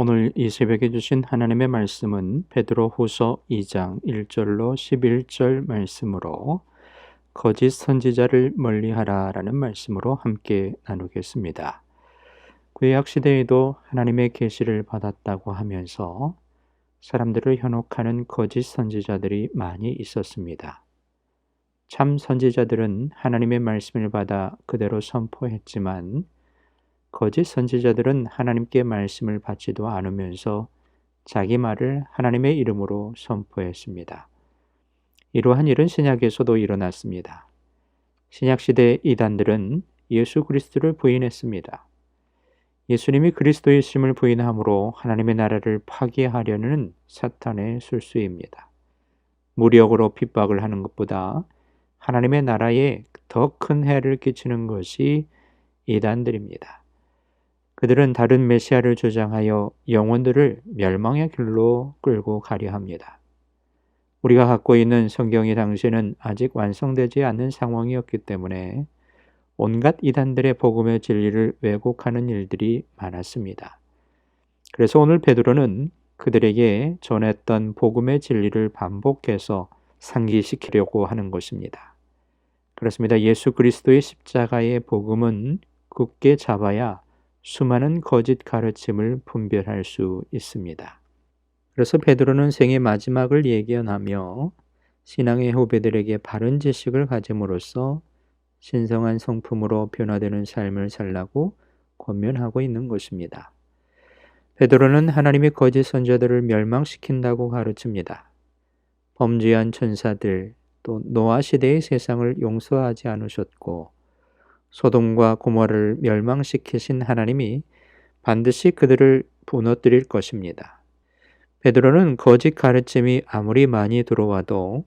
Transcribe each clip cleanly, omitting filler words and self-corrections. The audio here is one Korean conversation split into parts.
오늘 이 새벽에 주신 하나님의 말씀은 베드로후서 2장 1절로 11절 말씀으로 거짓 선지자를 멀리하라라는 말씀으로 함께 나누겠습니다. 구약 시대에도 하나님의 계시를 받았다고 하면서 사람들을 현혹하는 거짓 선지자들이 많이 있었습니다. 참 선지자들은 하나님의 말씀을 받아 그대로 선포했지만 거짓 선지자들은 하나님께 말씀을 받지도 않으면서 자기 말을 하나님의 이름으로 선포했습니다. 이러한 일은 신약에서도 일어났습니다. 신약시대 이단들은 예수 그리스도를 부인했습니다. 예수님이 그리스도이심을 부인함으로 하나님의 나라를 파괴하려는 사탄의 술수입니다. 무력으로 핍박을 하는 것보다 하나님의 나라에 더 큰 해를 끼치는 것이 이단들입니다. 그들은 다른 메시아를 주장하여 영혼들을 멸망의 길로 끌고 가려 합니다. 우리가 갖고 있는 성경이 당시에는 아직 완성되지 않는 상황이었기 때문에 온갖 이단들의 복음의 진리를 왜곡하는 일들이 많았습니다. 그래서 오늘 베드로는 그들에게 전했던 복음의 진리를 반복해서 상기시키려고 하는 것입니다. 그렇습니다. 예수 그리스도의 십자가의 복음은 굳게 잡아야 수많은 거짓 가르침을 분별할 수 있습니다. 그래서 베드로는 생의 마지막을 예견하며 신앙의 후배들에게 바른 지식을 가짐으로써 신성한 성품으로 변화되는 삶을 살라고 권면하고 있는 것입니다. 베드로는 하나님의 거짓 선지자들을 멸망시킨다고 가르칩니다. 범죄한 천사들, 또 노아 시대의 세상을 용서하지 않으셨고 소돔과 고모라를 멸망시키신 하나님이 반드시 그들을 무너뜨릴 것입니다. 베드로는 거짓 가르침이 아무리 많이 들어와도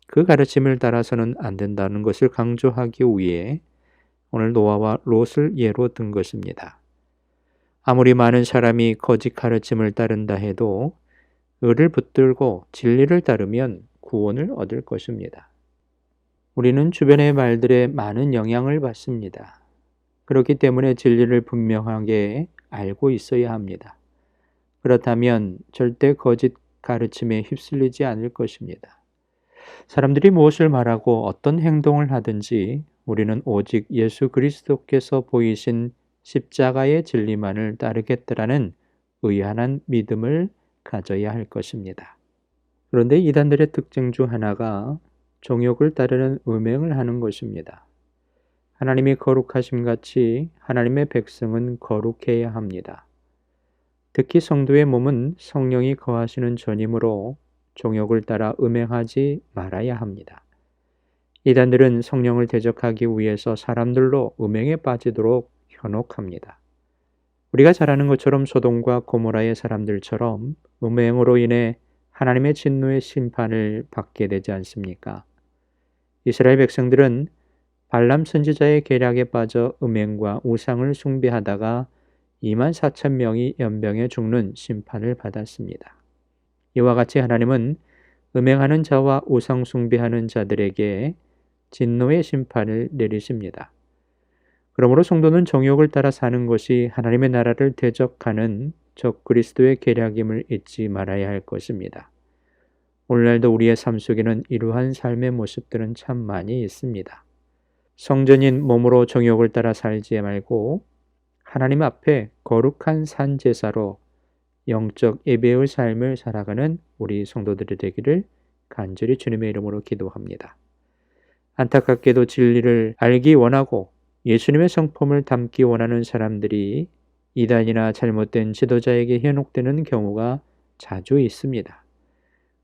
그 가르침을 따라서는 안 된다는 것을 강조하기 위해 오늘 노아와 롯을 예로 든 것입니다. 아무리 많은 사람이 거짓 가르침을 따른다 해도 의를 붙들고 진리를 따르면 구원을 얻을 것입니다. 우리는 주변의 말들에 많은 영향을 받습니다. 그렇기 때문에 진리를 분명하게 알고 있어야 합니다. 그렇다면 절대 거짓 가르침에 휩쓸리지 않을 것입니다. 사람들이 무엇을 말하고 어떤 행동을 하든지 우리는 오직 예수 그리스도께서 보이신 십자가의 진리만을 따르겠다라는 의연한 믿음을 가져야 할 것입니다. 그런데 이단들의 특징 중 하나가 정욕을 따르는 음행을 하는 것입니다. 하나님이 거룩하심 같이 하나님의 백성은 거룩해야 합니다. 특히 성도의 몸은 성령이 거하시는 전이므로 정욕을 따라 음행하지 말아야 합니다. 이단들은 성령을 대적하기 위해서 사람들로 음행에 빠지도록 현혹합니다. 우리가 잘 아는 것처럼 소돔과 고모라의 사람들처럼 음행으로 인해 하나님의 진노의 심판을 받게 되지 않습니까? 이스라엘 백성들은 발람 선지자의 계략에 빠져 음행과 우상을 숭배하다가 24,000명이 연병에 죽는 심판을 받았습니다. 이와 같이 하나님은 음행하는 자와 우상 숭배하는 자들에게 진노의 심판을 내리십니다. 그러므로 성도는 정욕을 따라 사는 것이 하나님의 나라를 대적하는 적 그리스도의 계략임을 잊지 말아야 할 것입니다. 오늘날도 우리의 삶 속에는 이러한 삶의 모습들은 참 많이 있습니다. 성전인 몸으로 정욕을 따라 살지 말고 하나님 앞에 거룩한 산 제사로 영적 예배의 삶을 살아가는 우리 성도들이 되기를 간절히 주님의 이름으로 기도합니다. 안타깝게도 진리를 알기 원하고 예수님의 성품을 담기 원하는 사람들이 이단이나 잘못된 지도자에게 현혹되는 경우가 자주 있습니다.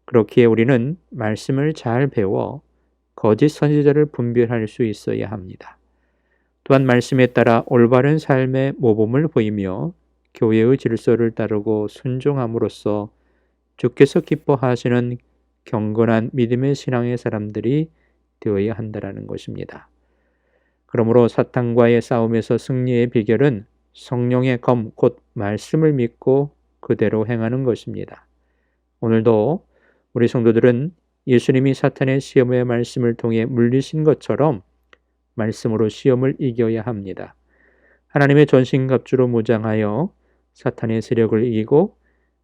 그렇기에 우리는 말씀을 잘 배워 거짓 선지자를 분별할 수 있어야 합니다. 또한 말씀에 따라 올바른 삶의 모범을 보이며 교회의 질서를 따르고 순종함으로써 주께서 기뻐하시는 경건한 믿음의 신앙의 사람들이 되어야 한다는 것입니다. 그러므로 사탄과의 싸움에서 승리의 비결은 성령의 검, 곧 말씀을 믿고 그대로 행하는 것입니다. 오늘도 우리 성도들은 예수님이 사탄의 시험의 말씀을 통해 물리신 것처럼 말씀으로 시험을 이겨야 합니다. 하나님의 전신갑주로 무장하여 사탄의 세력을 이기고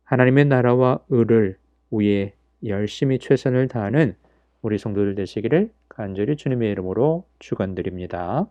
하나님의 나라와 의를 위해 열심히 최선을 다하는 우리 성도들 되시기를 간절히 주님의 이름으로 축원드립니다.